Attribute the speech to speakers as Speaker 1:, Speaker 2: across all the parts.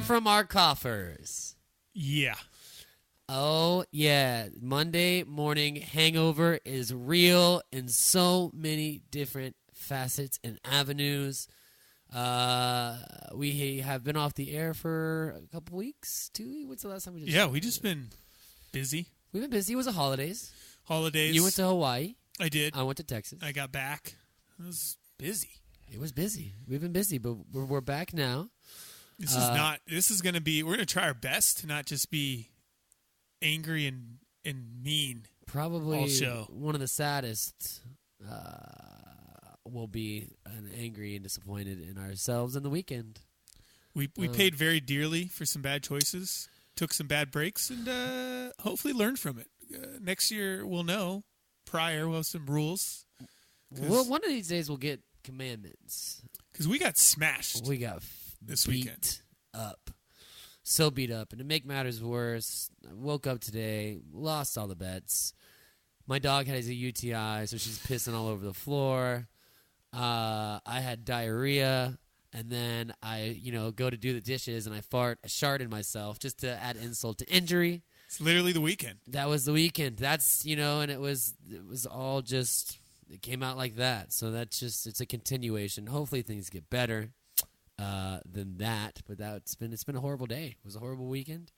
Speaker 1: From our coffers.
Speaker 2: Yeah.
Speaker 1: Oh, yeah. Monday morning hangover is real in so many different facets and avenues. We have been off the air for a couple weeks. 2 weeks? What's the last time we just...
Speaker 2: Yeah, we just been busy.
Speaker 1: We've been busy. It was the holidays.
Speaker 2: You
Speaker 1: went to Hawaii.
Speaker 2: I did.
Speaker 1: I went to Texas.
Speaker 2: I got back. It was busy.
Speaker 1: It was busy. We've been busy, but we're back now.
Speaker 2: This is going to be, we're going to try our best to not just be angry and mean.
Speaker 1: Probably
Speaker 2: all show.
Speaker 1: One of the saddest will be angry and disappointed in ourselves in the weekend.
Speaker 2: We paid very dearly for some bad choices, took some bad breaks, and hopefully learned from it. Next year we'll know. We'll have some rules.
Speaker 1: Well, one of these days we'll get commandments.
Speaker 2: Because we got smashed.
Speaker 1: We got
Speaker 2: this
Speaker 1: beat
Speaker 2: weekend.
Speaker 1: Up. So beat up. And to make matters worse, I woke up today, lost all the bets. My dog has a UTI, so she's pissing all over the floor. I had diarrhea, and then I, go to do the dishes, and I sharted myself just to add insult to injury.
Speaker 2: It's literally the weekend.
Speaker 1: That was the weekend. That's, and it was all just, it came out like that. So that's just, it's a continuation. Hopefully things get better than that, but it's been a horrible day. It was a horrible weekend.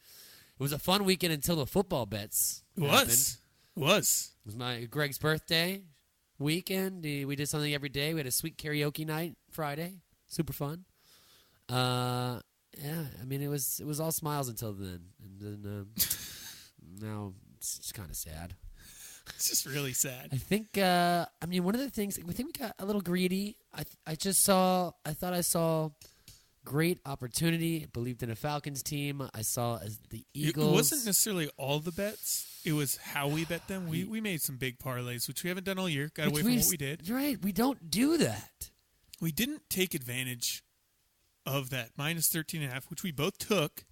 Speaker 1: It was a fun weekend until the football bets happened.
Speaker 2: It was
Speaker 1: my Greg's birthday weekend. We did something every day. We had a sweet karaoke night Friday. Super fun. Yeah, I mean it was all smiles until then, and then now it's just kind of sad.
Speaker 2: It's just really sad.
Speaker 1: I think. One of the things we think we got a little greedy. I thought I saw great opportunity. Believed in a Falcons team. I saw as the Eagles.
Speaker 2: It wasn't necessarily all the bets. It was how we bet them. We made some big parlays, which we haven't done all year. Got away from what we did.
Speaker 1: You're right. We don't do that.
Speaker 2: We didn't take advantage of that minus 13.5, which we both took,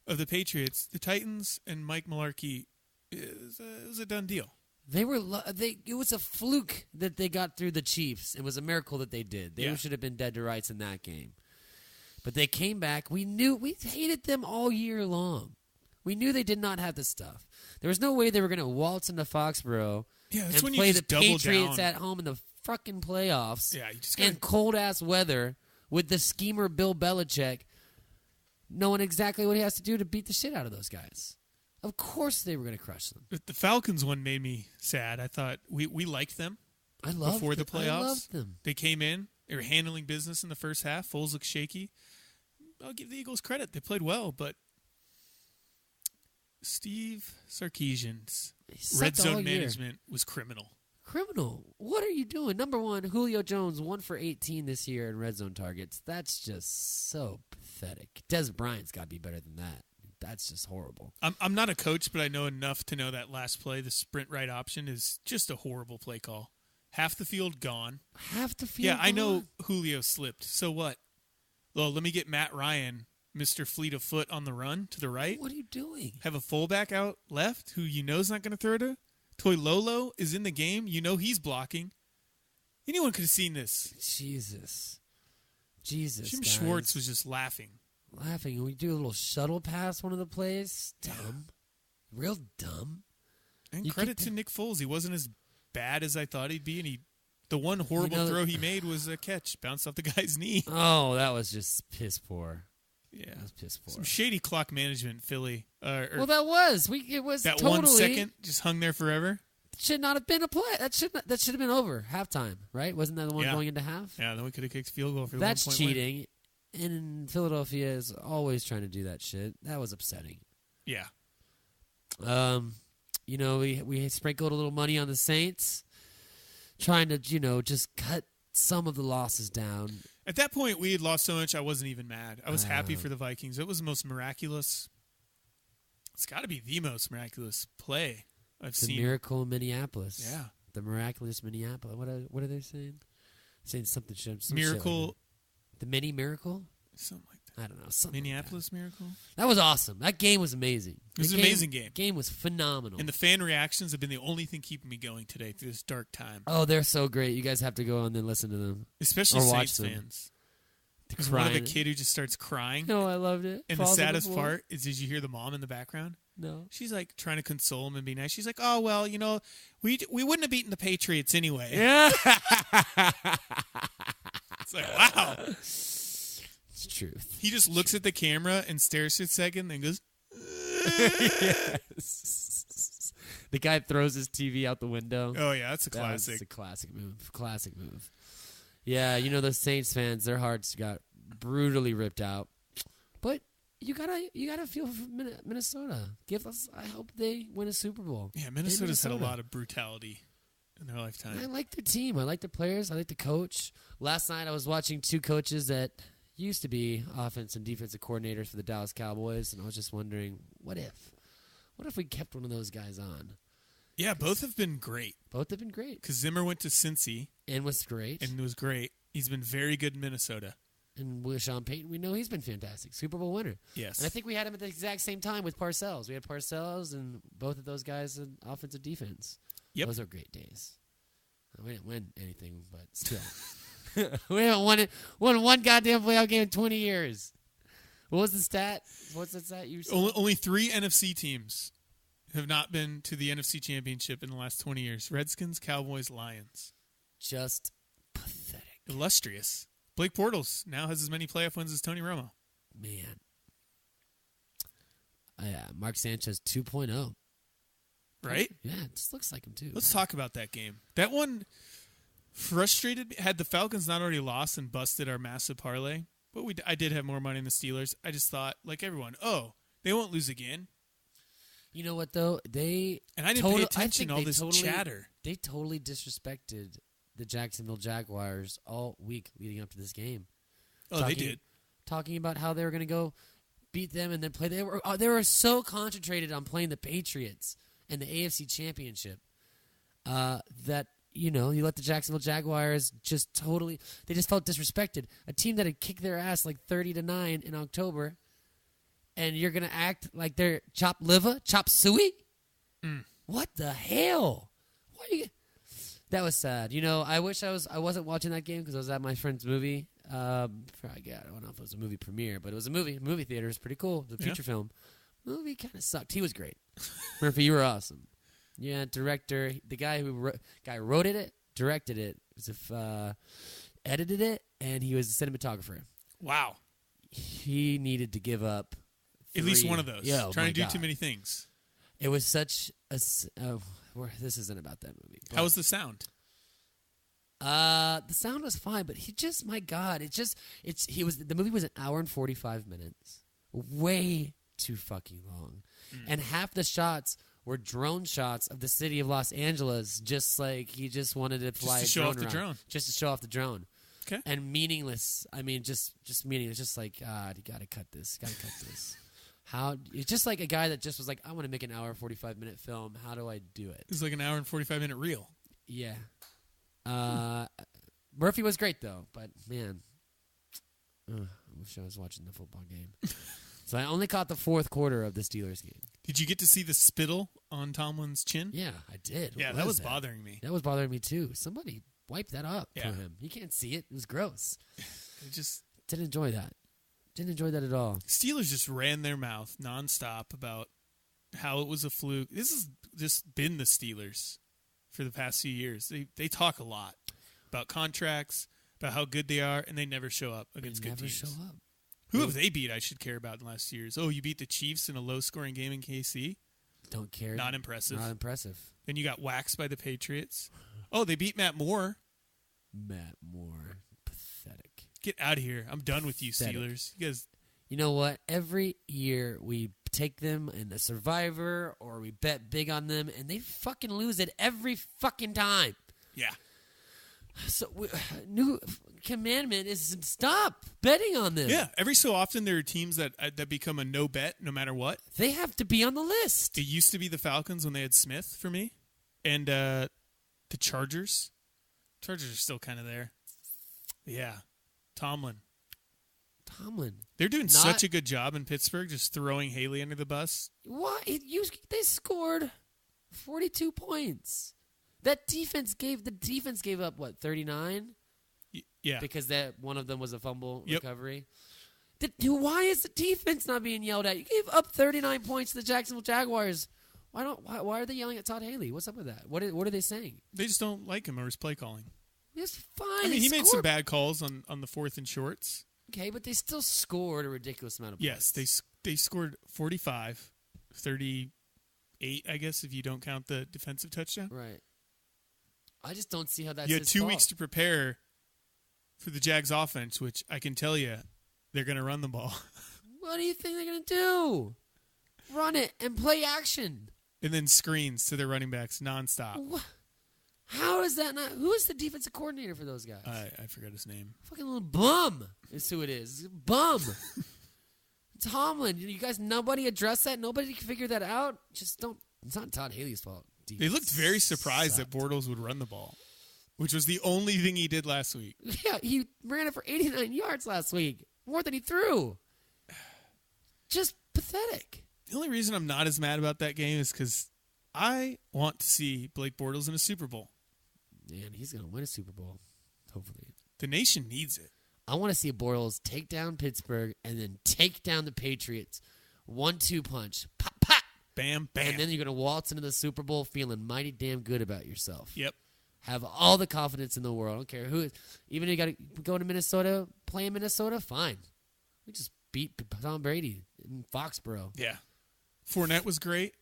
Speaker 2: of the Patriots. The Titans and Mike Mularkey, it was a done deal.
Speaker 1: It was a fluke that they got through the Chiefs. It was a miracle that they did. They should have been dead to rights in that game. But they came back. We hated them all year long. We knew they did not have the stuff. There was no way they were going to waltz into Foxborough and play the Patriots at home in the fucking playoffs in cold-ass weather with the schemer Bill Belichick knowing exactly what he has to do to beat the shit out of those guys. Of course they were going to crush them.
Speaker 2: The Falcons one made me sad. I thought we liked them before the playoffs.
Speaker 1: I loved them.
Speaker 2: They came in. They were handling business in the first half. Foles looked shaky. I'll give the Eagles credit. They played well, but Steve Sarkisian's red zone management was criminal.
Speaker 1: Criminal? What are you doing? Number one, Julio Jones, 1 for 18 this year in red zone targets. That's just so pathetic. Des Bryant's got to be better than that. That's just horrible.
Speaker 2: I'm not a coach, but I know enough to know that last play, the sprint right option, is just a horrible play call. Half the field gone.
Speaker 1: Half the field
Speaker 2: gone?
Speaker 1: Yeah,
Speaker 2: I know Julio slipped. So what? Well, let me get Matt Ryan, Mr. Fleet of Foot, on the run to the right.
Speaker 1: What are you doing?
Speaker 2: Have a fullback out left who you know is not going to throw to. Toy Lolo is in the game. You know he's blocking. Anyone could have seen this.
Speaker 1: Jesus,
Speaker 2: Jim
Speaker 1: guys.
Speaker 2: Schwartz was just laughing.
Speaker 1: We do a little shuttle pass one of the plays. Dumb. Real dumb.
Speaker 2: And credit to Nick Foles. He wasn't as bad as I thought he'd be. And the one horrible throw he made was a catch. Bounced off the guy's knee.
Speaker 1: Oh, that was just piss poor.
Speaker 2: Yeah.
Speaker 1: That was piss poor.
Speaker 2: Some shady clock management, Philly.
Speaker 1: Well, that was. It was
Speaker 2: that
Speaker 1: totally,
Speaker 2: 1 second just hung there forever.
Speaker 1: Should not have been a play. That should have been over. Halftime, right? Wasn't that the one going into half?
Speaker 2: Yeah, then we could have kicked field goal for the 1 point
Speaker 1: That's cheating. Win. And Philadelphia is always trying to do that shit. That was upsetting.
Speaker 2: Yeah.
Speaker 1: We sprinkled a little money on the Saints, trying to, just cut some of the losses down.
Speaker 2: At that point, we had lost so much, I wasn't even mad. I was happy for the Vikings. It was the most miraculous. It's got to be the most miraculous play I've seen.
Speaker 1: The miracle in Minneapolis.
Speaker 2: Yeah.
Speaker 1: The miraculous Minneapolis. What are they saying? Saying something. Some
Speaker 2: Miracle.
Speaker 1: Shit like the mini miracle?
Speaker 2: Something like that.
Speaker 1: I don't know. Something
Speaker 2: Minneapolis
Speaker 1: like
Speaker 2: Miracle?
Speaker 1: that was awesome. That game was amazing.
Speaker 2: It was an amazing game.
Speaker 1: Game was phenomenal.
Speaker 2: And the fan reactions have been the only thing keeping me going today through this dark time.
Speaker 1: Oh, they're so great. You guys have to go on and listen to them.
Speaker 2: Especially
Speaker 1: or watch
Speaker 2: Saints
Speaker 1: them.
Speaker 2: fans. There's one of a kid who just starts crying.
Speaker 1: No, I loved it.
Speaker 2: And the saddest part is, did you hear the mom in the background?
Speaker 1: No.
Speaker 2: She's like trying to console him and be nice. She's like, oh, well, we wouldn't have beaten the Patriots anyway.
Speaker 1: Yeah.
Speaker 2: It's like, wow.
Speaker 1: It's truth.
Speaker 2: He just looks at the camera and stares for a second, then goes,
Speaker 1: yes. The guy throws his TV out the window.
Speaker 2: Oh, yeah, that's a classic.
Speaker 1: That's a classic move. Classic move. Yeah, the Saints fans, their hearts got brutally ripped out. But you gotta feel for Minnesota. I hope they win a Super Bowl.
Speaker 2: Yeah, Minnesota's had a lot of brutality in their lifetime.
Speaker 1: I like their team. I like their players. I like the coach. Last night I was watching two coaches that used to be offense and defensive coordinators for the Dallas Cowboys, and I was just wondering, what if we kept one of those guys on?
Speaker 2: Yeah, both have been great.
Speaker 1: Both have been great.
Speaker 2: Because Zimmer went to Cincy.
Speaker 1: And was great.
Speaker 2: And was great. He's been very good in Minnesota.
Speaker 1: And with Sean Payton, we know he's been fantastic. Super Bowl winner.
Speaker 2: Yes.
Speaker 1: And I think we had him at the exact same time with Parcells. We had Parcells and both of those guys in offensive defense.
Speaker 2: Yep.
Speaker 1: Those are great days. We didn't win anything, but still. We haven't won one goddamn playoff game in 20 years. What was the stat? What's the stat you said?
Speaker 2: Only 3 NFC teams have not been to the NFC Championship in the last 20 years. Redskins, Cowboys, Lions.
Speaker 1: Just pathetic.
Speaker 2: Illustrious. Blake Bortles now has as many playoff wins as Tony Romo.
Speaker 1: Man. Yeah, Mark Sanchez 2.0.
Speaker 2: Right?
Speaker 1: Yeah, it just looks like him too.
Speaker 2: Let's talk about that game. That one frustrated me. Had the Falcons not already lost and busted our massive parlay, but I did have more money in the Steelers. I just thought, like everyone, they won't lose again.
Speaker 1: You know what, though?
Speaker 2: And I didn't pay attention to all this chatter.
Speaker 1: They totally disrespected the Jacksonville Jaguars all week leading up to this game.
Speaker 2: They did.
Speaker 1: Talking about how they were going to go beat them and then play. They were so concentrated on playing the Patriots and the AFC Championship that, you let the Jacksonville Jaguars just totally – they just felt disrespected. A team that had kicked their ass like 30-9 in October, and you're going to act like they're chop liver, chop suey? What the hell? That was sad. I wish I wasn't watching that game because I was at my friend's movie. I don't know if it was a movie premiere, but it was a movie. Movie theater is pretty cool. It was a feature film. Movie kind of sucked. He was great. Murphy, you were awesome. Yeah, director. The guy who wrote it, directed it, edited it, and he was a cinematographer.
Speaker 2: Wow.
Speaker 1: He needed to give up
Speaker 2: at least one of those.
Speaker 1: Yeah,
Speaker 2: trying to do too many things.
Speaker 1: It was such a. This isn't about that movie.
Speaker 2: How was the sound?
Speaker 1: The sound was fine, but my God, the movie was an hour and 45 minutes. Way too fucking long. And half the shots were drone shots of the city of Los Angeles, just like he just wanted to fly
Speaker 2: just to show off the drone.
Speaker 1: Just to show off the drone.
Speaker 2: Okay.
Speaker 1: And meaningless. I mean, just meaningless. Just like, God, you gotta cut this. It's just like a guy that just was like, I want to make an hour and 45-minute film. How do I do it?
Speaker 2: It's like an hour and 45-minute reel.
Speaker 1: Yeah. Murphy was great, though. But, man, I wish I was watching the football game. So I only caught the fourth quarter of the Steelers game.
Speaker 2: Did you get to see the spittle on Tomlin's chin?
Speaker 1: Yeah, I did.
Speaker 2: Yeah, that was bothering me.
Speaker 1: That was bothering me, too. Somebody wiped that up for
Speaker 2: Yeah.
Speaker 1: him. You can't see it. It was gross.
Speaker 2: It just
Speaker 1: Didn't enjoy that. Didn't enjoy that at all.
Speaker 2: Steelers just ran their mouth nonstop about how it was a fluke. This has just been the Steelers for the past few years. They talk a lot about contracts, about how good they are, and they never show up against good teams.
Speaker 1: Never show up.
Speaker 2: Who have they beat I should care about in the last years? Oh, you beat the Chiefs in a low-scoring game in KC?
Speaker 1: Don't care.
Speaker 2: Not impressive.
Speaker 1: Not impressive.
Speaker 2: Then you got waxed by the Patriots. Oh, they beat Matt Moore.
Speaker 1: Matt Moore. Pathetic.
Speaker 2: Get out of here. I'm done with you,
Speaker 1: Pathetic.
Speaker 2: Steelers. You guys.
Speaker 1: You know what? Every year we take them in the Survivor or we bet big on them, and they fucking lose it every fucking time.
Speaker 2: Yeah.
Speaker 1: So new commandment is stop betting on them.
Speaker 2: Yeah, every so often there are teams that become a no bet no matter what.
Speaker 1: They have to be on the list.
Speaker 2: It used to be the Falcons when they had Smith for me, and the Chargers. Chargers are still kind of there. Yeah, Tomlin. They're doing such a good job in Pittsburgh, just throwing Haley under the bus.
Speaker 1: What? They scored 42 points. That defense gave up what, 39?
Speaker 2: Yeah,
Speaker 1: because that one of them was a fumble recovery. Why is the defense not being yelled at? You gave up 39 points to the Jacksonville Jaguars. Why are they yelling at Todd Haley? What's up with that? What are they saying?
Speaker 2: They just don't like him or his play calling.
Speaker 1: It's fine.
Speaker 2: I mean, he made some bad calls on the 4th and shorts.
Speaker 1: Okay, but they still scored a ridiculous amount of points.
Speaker 2: Yes, they scored 45, 38, I guess, if you don't count the defensive touchdown.
Speaker 1: Right. I just don't see how that's
Speaker 2: You had
Speaker 1: his
Speaker 2: 2
Speaker 1: fault.
Speaker 2: weeks to prepare for the Jags offense, which I can tell you they're going to run the ball.
Speaker 1: What do you think they're going to do? Run it and play action.
Speaker 2: And then screens to their running backs nonstop.
Speaker 1: What? How is that not? Who is the defensive coordinator for those guys?
Speaker 2: I forgot his name.
Speaker 1: Fucking little bum is who it is. Bum. Tomlin. You guys, nobody addressed that? Nobody can figure that out? Just don't. It's not Todd Haley's fault.
Speaker 2: They looked very surprised that Bortles would run the ball, which was the only thing he did last week.
Speaker 1: Yeah, he ran it for 89 yards last week. More than he threw. Just pathetic.
Speaker 2: The only reason I'm not as mad about that game is because I want to see Blake Bortles in a Super Bowl.
Speaker 1: And he's going to win a Super Bowl, hopefully.
Speaker 2: The nation needs it.
Speaker 1: I want to see Bortles take down Pittsburgh and then take down the Patriots. 1-2 punch. Pop, pop.
Speaker 2: Bam, bam.
Speaker 1: And then you're going to waltz into the Super Bowl feeling mighty damn good about yourself.
Speaker 2: Yep.
Speaker 1: Have all the confidence in the world. I don't care who. Even if you got to go to Minnesota, play in Minnesota, fine. We just beat Tom Brady in Foxborough.
Speaker 2: Yeah. Fournette was great.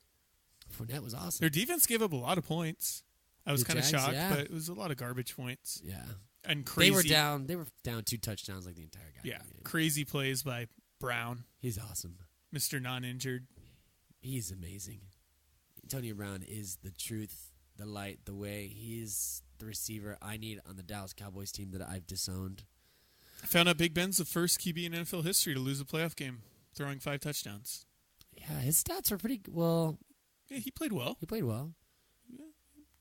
Speaker 1: Fournette was awesome.
Speaker 2: Their defense gave up a lot of points. I was kind of shocked,
Speaker 1: yeah.
Speaker 2: but it was a lot of garbage points.
Speaker 1: Yeah.
Speaker 2: And crazy.
Speaker 1: They were down 2 touchdowns like the entire game.
Speaker 2: Yeah. Crazy plays by Brown.
Speaker 1: He's awesome.
Speaker 2: Mr. Non-Injured.
Speaker 1: He's amazing. Antonio Brown is the truth, the light, the way. He is the receiver I need on the Dallas Cowboys team that I've disowned.
Speaker 2: I found out Big Ben's the first QB in NFL history to lose a playoff game, throwing 5 touchdowns.
Speaker 1: Yeah, his stats were pretty well.
Speaker 2: Yeah, he played well.
Speaker 1: He played well.
Speaker 2: Yeah,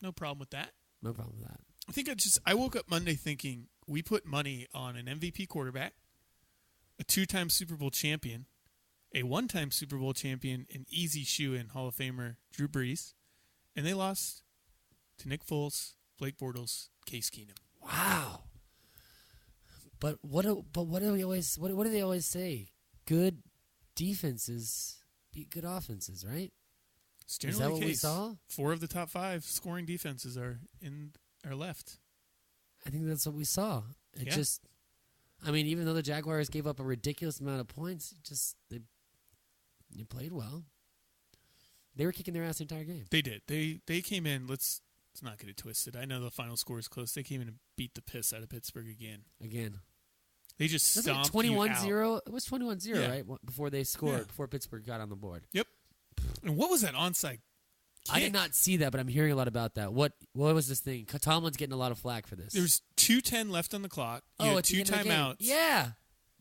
Speaker 2: no problem with that.
Speaker 1: No problem with that.
Speaker 2: I think I woke up Monday thinking we put money on an MVP quarterback, a 2-time Super Bowl champion, a 1-time Super Bowl champion, an easy shoe-in Hall of Famer Drew Brees, and they lost to Nick Foles, Blake Bortles, Case Keenum.
Speaker 1: Wow. But what do they always say? Good defenses beat good offenses, right?
Speaker 2: It's generally
Speaker 1: Is that what
Speaker 2: the
Speaker 1: we
Speaker 2: case.
Speaker 1: saw? 4
Speaker 2: of the top 5 scoring defenses are left.
Speaker 1: I think that's what we saw. Even though the Jaguars gave up a ridiculous amount of points, they played well. They were kicking their ass the entire game.
Speaker 2: They did. They came in. Let's not get it twisted. I know the final score is close. They came in and beat the piss out of Pittsburgh again. They just stomped
Speaker 1: 21-0.
Speaker 2: you out.
Speaker 1: It was 21-0, right? Before they scored, before Pittsburgh got on the board.
Speaker 2: Yep. And what was that onside kick?
Speaker 1: I did not see that, but I'm hearing a lot about that. What was this thing? Tomlin's getting a lot of flack for this.
Speaker 2: There was 2:10 left on the clock. You had 2 timeouts.
Speaker 1: Yeah.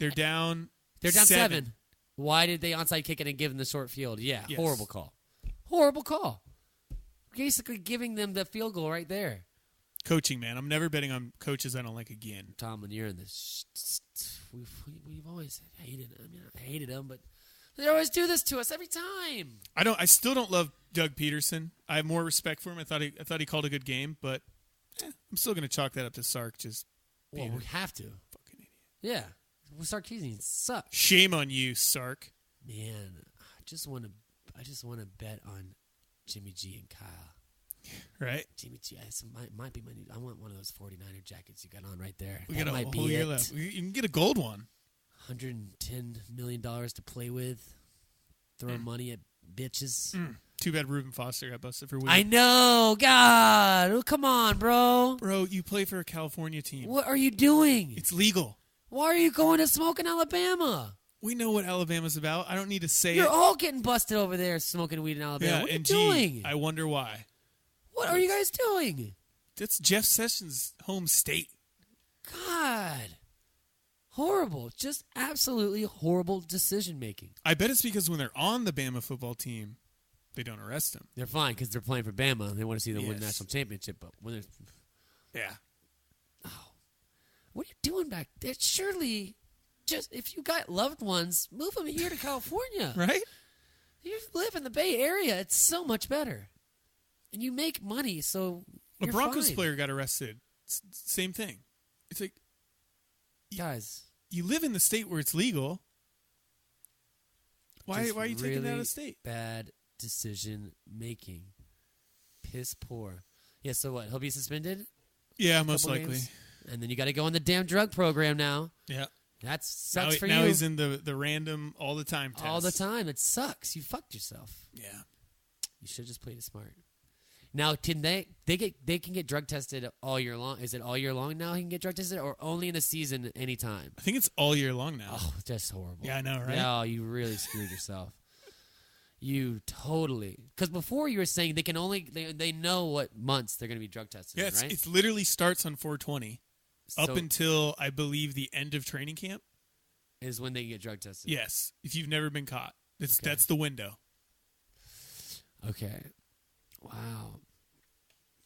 Speaker 2: They're down
Speaker 1: 7. Why did they onside kick it and give them the short field? Yeah,
Speaker 2: yes.
Speaker 1: Horrible call. Horrible call. Basically giving them the field goal right there.
Speaker 2: Coaching, man. I'm never betting on coaches I don't like again.
Speaker 1: Tomlin, you're in this. We've always hated him. I mean, I hated him, but they always do this to us every time.
Speaker 2: I still don't love Doug Peterson. I have more respect for him. I thought he called a good game, but I'm still going to chalk that up to Sark.
Speaker 1: We have to.
Speaker 2: Fucking idiot.
Speaker 1: Yeah. Sarkisian sucks.
Speaker 2: Shame on you, Sark.
Speaker 1: Man, I just want to bet on Jimmy G and Kyle.
Speaker 2: Right?
Speaker 1: Jimmy G, might be my new. I want one of those 49er jackets you got on right there.
Speaker 2: We
Speaker 1: that
Speaker 2: got a
Speaker 1: might
Speaker 2: whole
Speaker 1: be
Speaker 2: year
Speaker 1: it.
Speaker 2: left. You can get a gold one.
Speaker 1: $110 million to play with. Throwing money at bitches.
Speaker 2: Too bad Reuben Foster got busted for weed.
Speaker 1: I know. God. Oh, come on, bro.
Speaker 2: Bro, you play for a California team.
Speaker 1: What are you doing?
Speaker 2: It's legal.
Speaker 1: Why are you going to smoke in Alabama?
Speaker 2: We know what Alabama's about. I don't need to say
Speaker 1: You're
Speaker 2: it.
Speaker 1: all getting busted over there smoking weed in Alabama.
Speaker 2: Yeah,
Speaker 1: what are you
Speaker 2: and
Speaker 1: doing?
Speaker 2: I wonder why.
Speaker 1: What are you guys doing?
Speaker 2: That's Jeff Sessions' home state.
Speaker 1: God. Horrible. Just absolutely horrible decision making.
Speaker 2: I bet it's because when they're on the Bama football team, they don't arrest them.
Speaker 1: They're fine because they're playing for Bama. They want to see them win the
Speaker 2: Yes.
Speaker 1: national championship. But when they're...
Speaker 2: Yeah.
Speaker 1: Oh. What are you doing back there? Surely, just if you got loved ones, move them here to California.
Speaker 2: Right?
Speaker 1: You live in the Bay Area. It's so much better. And you make money, so
Speaker 2: A
Speaker 1: you're
Speaker 2: Broncos
Speaker 1: fine.
Speaker 2: player got arrested. Same thing. It's like,
Speaker 1: Guys...
Speaker 2: you live in the state where it's legal. Why
Speaker 1: Just
Speaker 2: are you taking that out
Speaker 1: really
Speaker 2: of state?
Speaker 1: Bad decision making. Piss poor. Yeah, so what? He'll be suspended?
Speaker 2: Yeah, most
Speaker 1: Couple
Speaker 2: likely.
Speaker 1: games? And then you got to go on the damn drug program now.
Speaker 2: Yeah.
Speaker 1: That sucks for
Speaker 2: now
Speaker 1: you.
Speaker 2: he's in the random all the time test.
Speaker 1: All the time. It sucks. You fucked yourself.
Speaker 2: Yeah.
Speaker 1: You should have just played it smart. Now, can they can get drug tested all year long? Is it all year long now he can get drug tested, or only in the season anytime?
Speaker 2: I think it's all year long now.
Speaker 1: Oh, that's horrible.
Speaker 2: Yeah, I know, right?
Speaker 1: No, you really screwed yourself. You totally. Because before you were saying they can only they know what months they're going to be drug tested.
Speaker 2: Yeah,
Speaker 1: right?
Speaker 2: it literally starts on 4/20 up
Speaker 1: So
Speaker 2: until I believe the end of training camp.
Speaker 1: is when they get drug tested.
Speaker 2: Yes, if you've never been caught,
Speaker 1: Okay.
Speaker 2: that's the window.
Speaker 1: Okay. Wow.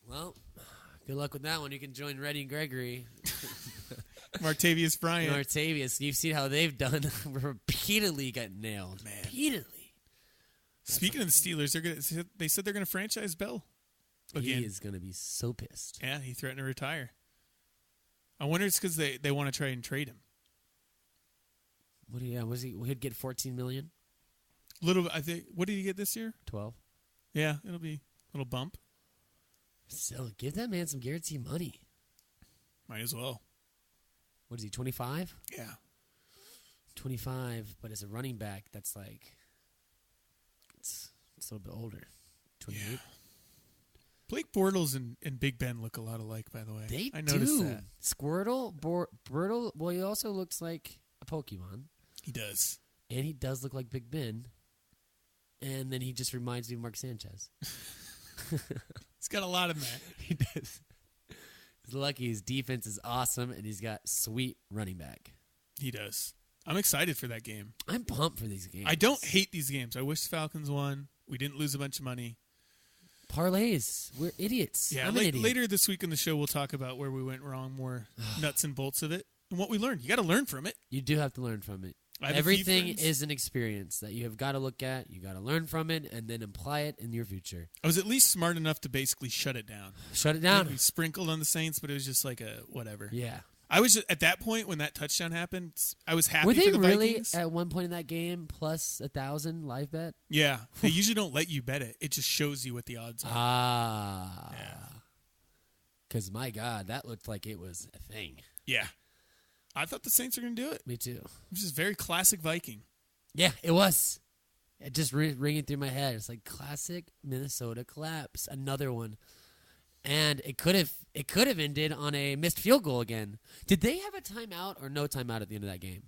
Speaker 1: Well, good luck with that one. You can join Reddy and Gregory.
Speaker 2: Martavius Bryant.
Speaker 1: And Artavius. You've seen how they've done repeatedly got nailed.
Speaker 2: Man.
Speaker 1: Repeatedly.
Speaker 2: Speaking of the Steelers, they said they're going to franchise Bell again.
Speaker 1: He is going to be so pissed.
Speaker 2: Yeah, he threatened to retire. I wonder it's because they want to try and trade him.
Speaker 1: He'd get $14 million?
Speaker 2: Little, I think. What did he get this year?
Speaker 1: 12.
Speaker 2: Yeah, it'll be a little bump.
Speaker 1: Still, give that man some guaranteed money.
Speaker 2: Might as well.
Speaker 1: What is he, 25?
Speaker 2: Yeah.
Speaker 1: 25, but as a running back, that's like, it's a little bit older. 28?
Speaker 2: Yeah. Blake Bortles and Big Ben look a lot alike, by the way. I noticed
Speaker 1: do.
Speaker 2: that.
Speaker 1: Squirtle, Bortle, well, he also looks like a Pokemon.
Speaker 2: He does.
Speaker 1: And he does look like Big Ben. And then he just reminds me of Mark Sanchez.
Speaker 2: He's got a lot of that.
Speaker 1: He does. He's lucky his defense is awesome, and he's got sweet running back.
Speaker 2: He does. I'm excited for that game.
Speaker 1: I'm pumped for these games.
Speaker 2: I don't hate these games. I wish the Falcons won. We didn't lose a bunch of money.
Speaker 1: Parlays. We're idiots.
Speaker 2: Yeah,
Speaker 1: I'm an idiot.
Speaker 2: later this week in the show, we'll talk about where we went wrong, more nuts and bolts of it, and what we learned. You got to learn from it.
Speaker 1: You do have to learn from it.
Speaker 2: I have a few
Speaker 1: Everything
Speaker 2: friends-
Speaker 1: is an experience that you have got to look at. You got to learn from it and then apply it in your future.
Speaker 2: I was at least smart enough to basically shut it down.
Speaker 1: Shut it down.
Speaker 2: We sprinkled on the Saints, but it was just like a whatever.
Speaker 1: Yeah.
Speaker 2: I was just, at that point when that touchdown happened, I was happy
Speaker 1: Were they
Speaker 2: for the
Speaker 1: really
Speaker 2: Vikings.
Speaker 1: at one point in that game plus 1,000 live bet?
Speaker 2: Yeah. They usually don't let you bet it. It just shows you what the odds are.
Speaker 1: Ah.
Speaker 2: Yeah.
Speaker 1: Because, my God, that looked like it was a thing.
Speaker 2: Yeah. I thought the Saints were going to do it.
Speaker 1: Me too.
Speaker 2: Which is very classic Viking.
Speaker 1: Yeah, it was. It just ringing through my head. It's like classic Minnesota collapse. Another one. And it could have ended on a missed field goal again. Did they have a timeout or no timeout at the end of that game?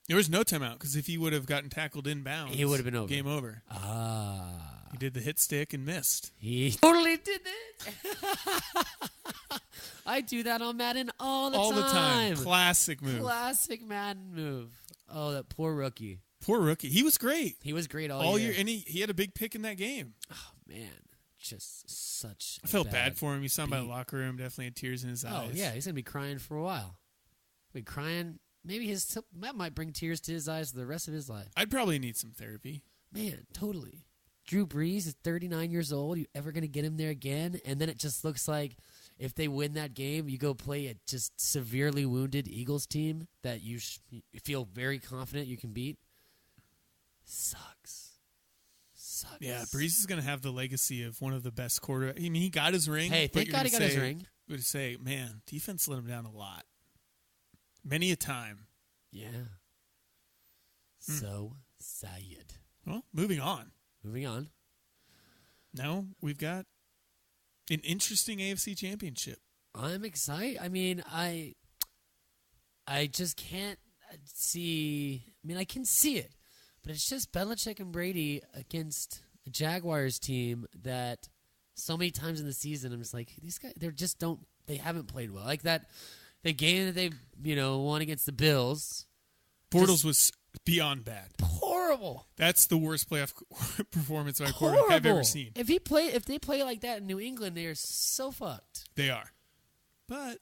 Speaker 2: There was no timeout because if he would have gotten tackled inbounds,
Speaker 1: He would have been over.
Speaker 2: Game over.
Speaker 1: Ah.
Speaker 2: He did the hit stick and missed.
Speaker 1: He totally did it. I do that on Madden all the time.
Speaker 2: Classic move.
Speaker 1: Classic Madden move. Oh, that poor rookie.
Speaker 2: Poor rookie. He was great.
Speaker 1: He was great
Speaker 2: all
Speaker 1: year.
Speaker 2: year. And he had a big pick in that game.
Speaker 1: Oh, man. Just such
Speaker 2: I felt bad for him. You saw him by the
Speaker 1: beat.
Speaker 2: locker room. Definitely had tears in his eyes.
Speaker 1: Oh, yeah. He's going to be crying for a while. Be crying. Maybe that might bring tears to his eyes for the rest of his life.
Speaker 2: I'd probably need some therapy.
Speaker 1: Man, totally. Drew Brees is 39 years old. You ever going to get him there again? And then it just looks like if they win that game, you go play a just severely wounded Eagles team that you feel very confident you can beat. Sucks.
Speaker 2: Yeah, Brees is going to have the legacy of one of the best quarterbacks. I mean, he got his ring.
Speaker 1: Hey,
Speaker 2: but
Speaker 1: thank
Speaker 2: you're
Speaker 1: God
Speaker 2: gonna
Speaker 1: he got his ring.
Speaker 2: You're going to say, man, defense let him down a lot. Many a time.
Speaker 1: Yeah. So sad.
Speaker 2: Well, moving on.
Speaker 1: Moving on.
Speaker 2: Now we've got an interesting AFC championship.
Speaker 1: I'm excited. I mean, I just can't see. I mean, I can see it, but it's just Belichick and Brady against a Jaguars team that So many times in the season, I'm just like, these guys, they haven't played well. Like the game that they, won against the Bills.
Speaker 2: Bortles was beyond bad.
Speaker 1: Horrible.
Speaker 2: That's the worst playoff performance by a quarterback I've ever seen.
Speaker 1: If they play like that in New England, they are so fucked.
Speaker 2: They are. But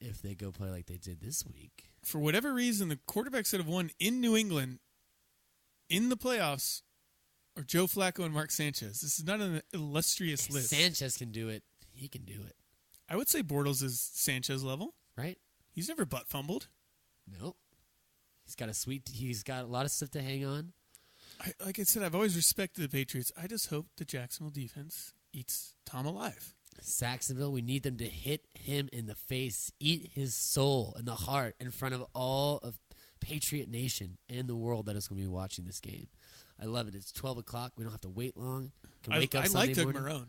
Speaker 1: if they go play like they did this week,
Speaker 2: for whatever reason, the quarterbacks that have won in New England in the playoffs are Joe Flacco and Mark Sanchez. This is not an illustrious list.
Speaker 1: Sanchez can do it. He can do it.
Speaker 2: I would say Bortles is Sanchez level.
Speaker 1: Right?
Speaker 2: He's never butt fumbled.
Speaker 1: Nope. He's got a lot of stuff to hang on.
Speaker 2: Like I said, I've always respected the Patriots. I just hope the Jacksonville defense eats Tom alive.
Speaker 1: Saxonville, we need them to hit him in the face, eat his soul and the heart in front of all of Patriot Nation and the world that is going to be watching this game. I love it. It's 12 o'clock. We don't have to wait long.
Speaker 2: I like Doug Marrone.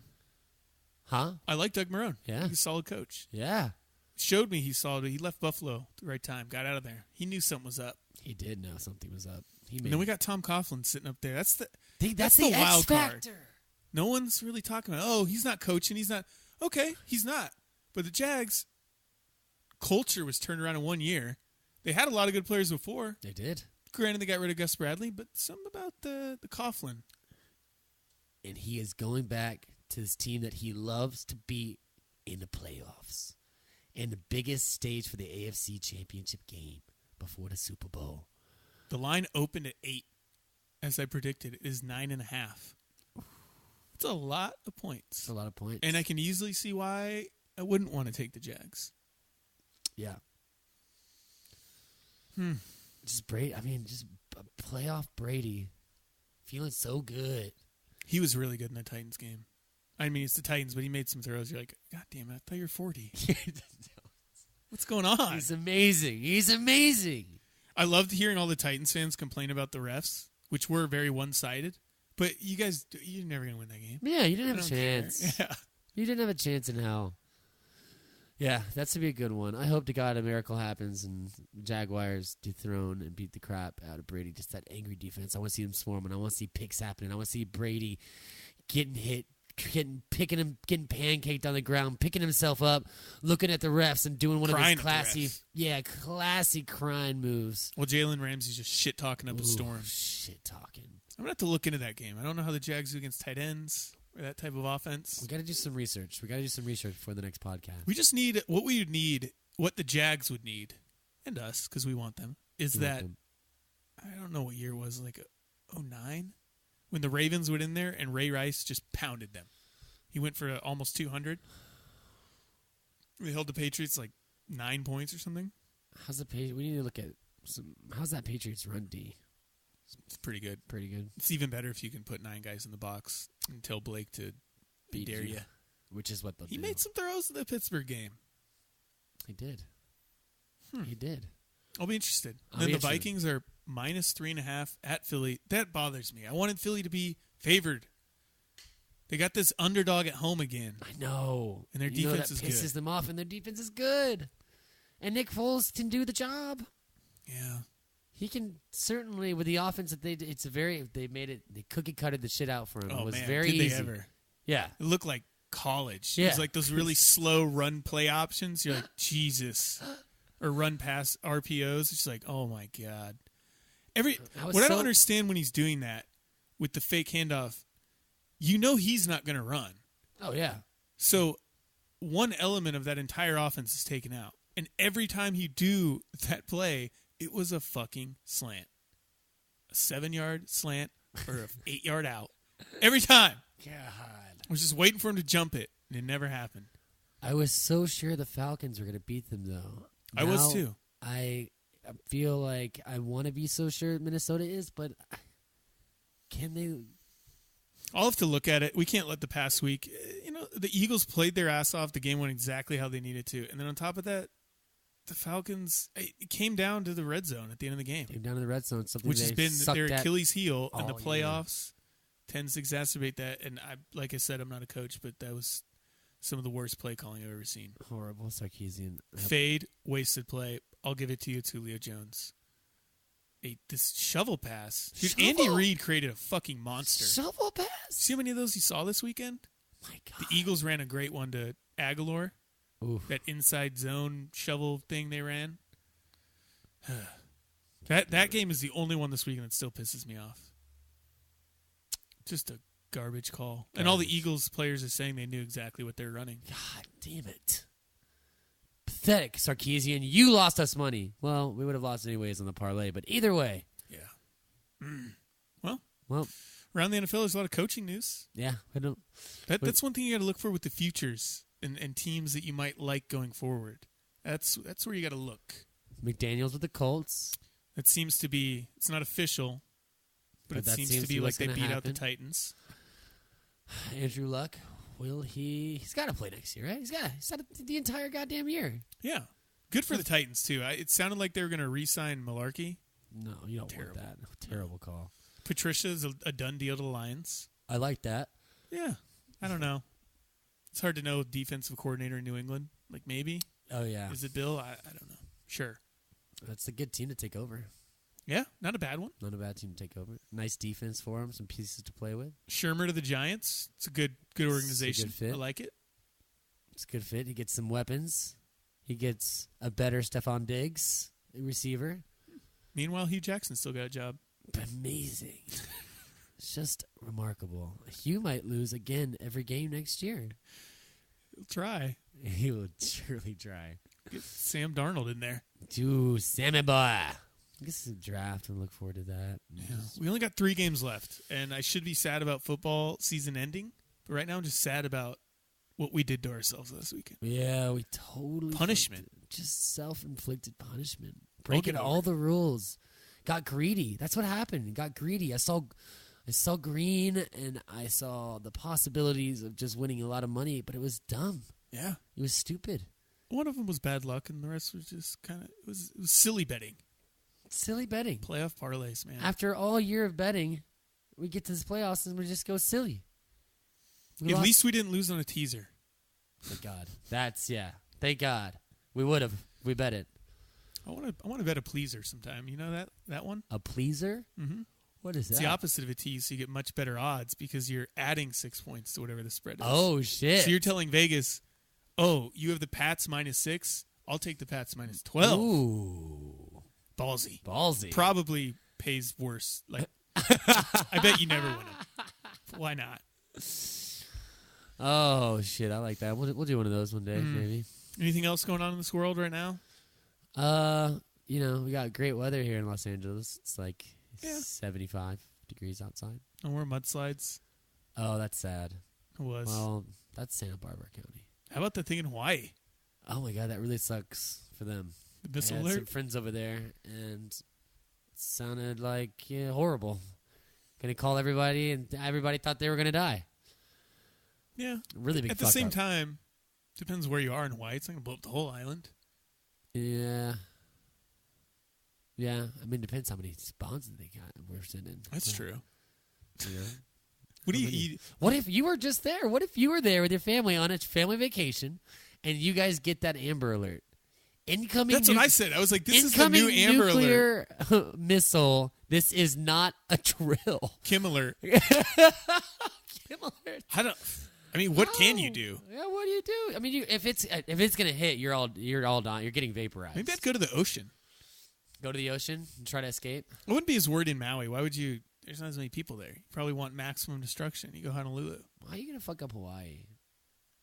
Speaker 1: Huh?
Speaker 2: I like Doug Marrone.
Speaker 1: Yeah.
Speaker 2: He's a solid coach.
Speaker 1: Yeah.
Speaker 2: Showed me he's solid. He left Buffalo at the right time. Got out of there. He knew something was up.
Speaker 1: He did know something was up.
Speaker 2: And then we got Tom Coughlin sitting up there. That's the
Speaker 1: wild
Speaker 2: X
Speaker 1: factor.
Speaker 2: Card. No one's really talking about, he's not coaching. He's not. Okay, he's not. But the Jags, culture was turned around in 1 year. They had a lot of good players before.
Speaker 1: They did.
Speaker 2: Granted, they got rid of Gus Bradley, but something about the Coughlin.
Speaker 1: And he is going back to his team that he loves to be in the playoffs. And the biggest stage for the AFC Championship game before the Super Bowl.
Speaker 2: The line opened at 8, as I predicted. It is 9.5. It's a lot of points.
Speaker 1: It's a lot of points.
Speaker 2: And I can easily see why I wouldn't want to take the Jags.
Speaker 1: Yeah. Just playoff Brady. Feeling so good.
Speaker 2: He was really good in the Titans game. I mean, it's the Titans, but he made some throws. You're like, God damn it, I thought you were 40. What's going on?
Speaker 1: He's amazing. He's amazing.
Speaker 2: I loved hearing all the Titans fans complain about the refs, which were very one-sided. But you guys, you're never going to win that game.
Speaker 1: Yeah, you didn't have a chance.
Speaker 2: Yeah.
Speaker 1: You didn't have a chance in hell. Yeah, that's going to be a good one. I hope to God a miracle happens and Jaguars dethrone and beat the crap out of Brady. Just that angry defense. I want to see them swarming. I want to see picks happening. I want to see Brady getting hit, getting pancaked on the ground, picking himself up, looking at the refs and doing one
Speaker 2: crying
Speaker 1: of his classy crying moves.
Speaker 2: Well, Jalen Ramsey's just shit-talking up a storm.
Speaker 1: Shit-talking.
Speaker 2: I'm going to have to look into that game. I don't know how the Jags do against tight ends or that type of offense.
Speaker 1: We got to do some research. For the next podcast.
Speaker 2: We just need what the Jags would need, and us, because we want them, I don't know what year it was, like 2009, when the Ravens went in there and Ray Rice just pounded them. He went for almost 200. They held the Patriots like 9 points or something.
Speaker 1: We need to look at how's that Patriots run D?
Speaker 2: It's pretty good.
Speaker 1: Pretty good.
Speaker 2: It's even better if you can put 9 guys in the box and tell Blake to dare you.
Speaker 1: Which is what they'll do.
Speaker 2: He made some throws in the Pittsburgh game.
Speaker 1: He did. He did.
Speaker 2: I'll be interested. The Vikings are -3.5 at Philly. That bothers me. I wanted Philly to be favored. They got this underdog at home again.
Speaker 1: I know.
Speaker 2: And their defense is good.
Speaker 1: Pisses them off, and their defense is good. And Nick Foles can do the job.
Speaker 2: Yeah.
Speaker 1: He can certainly, with the offense that they cookie cutted the shit out for him.
Speaker 2: Oh,
Speaker 1: it was
Speaker 2: man.
Speaker 1: very
Speaker 2: Did
Speaker 1: easy.
Speaker 2: they ever?
Speaker 1: Yeah.
Speaker 2: It looked like college.
Speaker 1: Yeah.
Speaker 2: It was like those really slow run play options. You're like, Jesus. Or run pass RPOs. It's like, oh my God. I don't understand when he's doing that with the fake handoff, he's not going to run.
Speaker 1: Oh, yeah.
Speaker 2: So one element of that entire offense is taken out. And every time you do that play, it was a fucking slant. A 7-yard slant or an 8-yard out. Every time.
Speaker 1: God.
Speaker 2: I was just waiting for him to jump it, and it never happened.
Speaker 1: I was so sure the Falcons were going to beat them, though.
Speaker 2: I was, too.
Speaker 1: I feel like I want to be so sure Minnesota is, but can they...
Speaker 2: I'll have to look at it. We can't let the past week... the Eagles played their ass off. The game went exactly how they needed to. And then on top of that, the Falcons... It came down to the red zone at the end of the game.
Speaker 1: Came down to the red zone.
Speaker 2: Which has been their Achilles heel in the playoffs. Tends to exacerbate that. And like I said, I'm not a coach, but that was some of the worst play calling I've ever seen.
Speaker 1: Horrible Sarkisian.
Speaker 2: Fade, wasted play. I'll give it to you, Julio Jones. this shovel pass. Dude,
Speaker 1: Shovel?
Speaker 2: Andy Reid created a fucking monster.
Speaker 1: Shovel pass?
Speaker 2: See how many of those you saw this weekend?
Speaker 1: My God.
Speaker 2: The Eagles ran a great one to Aguilar.
Speaker 1: Oof.
Speaker 2: That inside zone shovel thing they ran. That game is the only one this weekend that still pisses me off. Just a garbage call. And all the Eagles players are saying they knew exactly what they're running.
Speaker 1: God damn it. Pathetic, Sarkeesian. You lost us money. Well, we would have lost anyways on the parlay, but either way.
Speaker 2: Yeah. Well, around the NFL, there's a lot of coaching news.
Speaker 1: Yeah.
Speaker 2: That's one thing you got to look for with the futures and teams that you might like going forward. That's where you got to look.
Speaker 1: McDaniels with the Colts.
Speaker 2: That seems to be, it's not official, but it
Speaker 1: that
Speaker 2: seems to be like
Speaker 1: what's
Speaker 2: they
Speaker 1: gonna
Speaker 2: beat out
Speaker 1: happen.
Speaker 2: the Titans.
Speaker 1: Andrew Luck, he's got to play next year, right? He's got the entire goddamn year.
Speaker 2: Yeah. Good for the Titans, too. It sounded like they were going to re-sign Malarkey.
Speaker 1: No, you don't want that. Terrible call.
Speaker 2: Patricia's a done deal to the Lions.
Speaker 1: I like that.
Speaker 2: Yeah. I don't know. It's hard to know defensive coordinator in New England. Like, maybe.
Speaker 1: Oh, yeah.
Speaker 2: Is it Bill? I don't know. Sure.
Speaker 1: That's a good team to take over.
Speaker 2: Yeah, not a bad one.
Speaker 1: Not a bad team to take over. Nice defense for him. Some pieces to play with.
Speaker 2: Shermer to the Giants. It's a good organization.
Speaker 1: It's a good fit.
Speaker 2: I like it.
Speaker 1: It's a good fit. He gets some weapons. He gets a better Stephon Diggs, a receiver.
Speaker 2: Meanwhile, Hugh Jackson still got a job.
Speaker 1: Amazing. It's just remarkable. Hugh might lose again every game next year.
Speaker 2: He'll try.
Speaker 1: He will surely try.
Speaker 2: Get Sam Darnold in there.
Speaker 1: Dude, Sammy boy. I guess it's a draft and look forward to that.
Speaker 2: Yeah. We only got 3 games left, and I should be sad about football season ending, but right now I'm just sad about what we did to ourselves last weekend.
Speaker 1: Yeah, we totally
Speaker 2: punishment.
Speaker 1: Just self-inflicted punishment. Breaking
Speaker 2: over.
Speaker 1: all the rules. Got greedy. That's what happened. Got greedy. I saw green, and I saw the possibilities of just winning a lot of money, but it was dumb.
Speaker 2: Yeah.
Speaker 1: It was stupid.
Speaker 2: One of them was bad luck, and the rest was just kind of it was silly betting.
Speaker 1: Silly betting.
Speaker 2: Playoff parlays, man.
Speaker 1: After all year of betting, we get to this playoffs and we just go silly.
Speaker 2: At least we didn't lose on a teaser.
Speaker 1: Thank God. Thank God. We would have. We bet it.
Speaker 2: I want to bet a pleaser sometime. You know that one?
Speaker 1: A pleaser?
Speaker 2: Mm-hmm.
Speaker 1: What is that?
Speaker 2: It's the opposite of a tease, so you get much better odds because you're adding 6 points to whatever the spread is.
Speaker 1: Oh, shit.
Speaker 2: So you're telling Vegas, oh, you have the Pats -6? I'll take the Pats -12.
Speaker 1: Ooh.
Speaker 2: Ballsy. Probably pays worse. Like, I bet you never win it. Why not?
Speaker 1: Oh, shit. I like that. We'll do one of those one day, maybe.
Speaker 2: Anything else going on in this world right now?
Speaker 1: We got great weather here in Los Angeles. It's like 75 degrees outside.
Speaker 2: No more mudslides.
Speaker 1: Oh, that's sad.
Speaker 2: It was.
Speaker 1: Well, that's Santa Barbara County.
Speaker 2: How about the thing in Hawaii?
Speaker 1: Oh, my God. That really sucks for them.
Speaker 2: The missile
Speaker 1: I had
Speaker 2: alert?
Speaker 1: some friends over there, and it sounded like horrible. Going to call everybody, and everybody thought they were going to die.
Speaker 2: Yeah.
Speaker 1: Really big
Speaker 2: At the
Speaker 1: fuck
Speaker 2: same
Speaker 1: up.
Speaker 2: time, depends where you are in Hawaii. It's not going to blow up the whole island.
Speaker 1: Yeah. Yeah. I mean, depends how many spawns they got we're sending.
Speaker 2: That's true.
Speaker 1: You know?
Speaker 2: What do you eat?
Speaker 1: What if you were just there? What if you were there with your family on a family vacation, and you guys get that Amber Alert? Incoming.
Speaker 2: That's what I said. I was like, this is the new
Speaker 1: incoming
Speaker 2: Amber Alert.
Speaker 1: nuclear missile. This is not a drill.
Speaker 2: Kim Alert.
Speaker 1: Kim Alert.
Speaker 2: What can you do?
Speaker 1: Yeah, what do you do? I mean, if it's gonna hit, you're all done. You're getting vaporized.
Speaker 2: Maybe I'd go to the ocean.
Speaker 1: Go to the ocean and try to escape.
Speaker 2: I wouldn't be as worried in Maui. Why would you? There's not as many people there. You probably want maximum destruction. You go Honolulu.
Speaker 1: Why are you gonna fuck up Hawaii?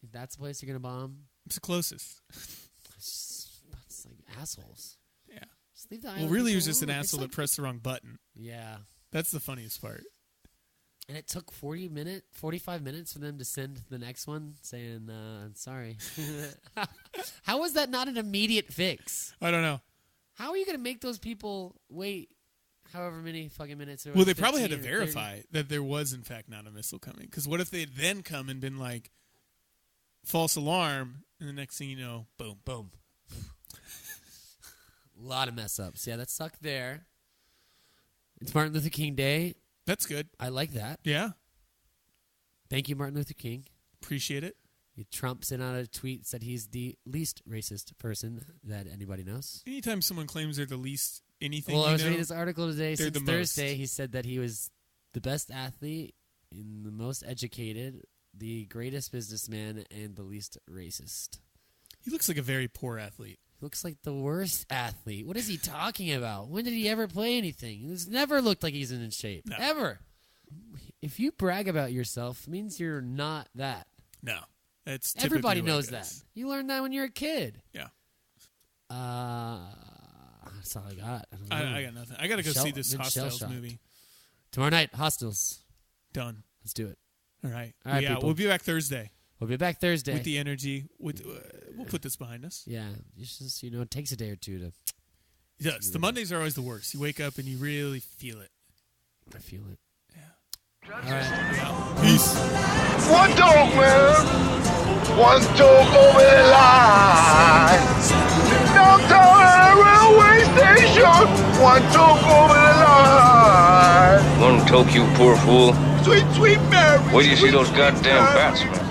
Speaker 1: If that's the place you're gonna bomb,
Speaker 2: It's the closest.
Speaker 1: it's like assholes.
Speaker 2: Yeah.
Speaker 1: Just leave the
Speaker 2: Well,
Speaker 1: island
Speaker 2: really, he
Speaker 1: people
Speaker 2: was just an
Speaker 1: alone. It's
Speaker 2: asshole
Speaker 1: like-
Speaker 2: that pressed the wrong button.
Speaker 1: Yeah.
Speaker 2: That's the funniest part.
Speaker 1: And it took 45 minutes for them to send the next one saying, sorry. How was that not an immediate fix?
Speaker 2: I don't know.
Speaker 1: How are you going to make those people wait however many fucking minutes?
Speaker 2: Well, they probably had to
Speaker 1: 15 or 30?
Speaker 2: verify that there was, in fact, not a missile coming. Because what if they had then come and been like, false alarm, and the next thing you know, boom.
Speaker 1: Boom. A lot of mess ups. Yeah, that sucked there. It's Martin Luther King Day.
Speaker 2: That's good.
Speaker 1: I like that.
Speaker 2: Yeah.
Speaker 1: Thank you, Martin Luther King.
Speaker 2: Appreciate it.
Speaker 1: Trump sent out a tweet, said he's the least racist person that anybody knows.
Speaker 2: Anytime someone claims they're the least anything.
Speaker 1: Well, I was reading this article today.
Speaker 2: They're
Speaker 1: Since
Speaker 2: the
Speaker 1: Thursday,
Speaker 2: most.
Speaker 1: he said that he was the best athlete, and the most educated, the greatest businessman, and the least racist.
Speaker 2: He looks like a very poor athlete.
Speaker 1: Looks like the worst athlete. What is he talking about? When did he ever play anything? He's never looked like he's in shape.
Speaker 2: No.
Speaker 1: Ever. If you brag about yourself, it means you're not that.
Speaker 2: No. That's
Speaker 1: Everybody
Speaker 2: typically what
Speaker 1: knows
Speaker 2: it
Speaker 1: that.
Speaker 2: is.
Speaker 1: You learned that when you were a kid.
Speaker 2: Yeah.
Speaker 1: That's all I got. I don't know.
Speaker 2: I got nothing. I got to go see this Hostiles movie.
Speaker 1: Tomorrow night, Hostiles.
Speaker 2: Done.
Speaker 1: Let's do it.
Speaker 2: All right.
Speaker 1: All right,
Speaker 2: yeah,
Speaker 1: people.
Speaker 2: we'll be back Thursday
Speaker 1: We'll be back Thursday.
Speaker 2: with the energy. We'll put this behind us.
Speaker 1: Yeah, it's just, it takes a day or two to.
Speaker 2: Yes, the Mondays are always the worst. You wake up and you really feel it.
Speaker 1: I feel it.
Speaker 2: Yeah.
Speaker 1: All right.
Speaker 2: Yeah. Peace.
Speaker 3: One dog, man. One dog over the line. Downtown railway station. One dog over the line.
Speaker 4: One toke, you poor fool.
Speaker 3: Sweet, sweet Mary.
Speaker 4: Where do you see
Speaker 3: sweet,
Speaker 4: those
Speaker 3: sweet
Speaker 4: goddamn
Speaker 3: Mary.
Speaker 4: bats, man?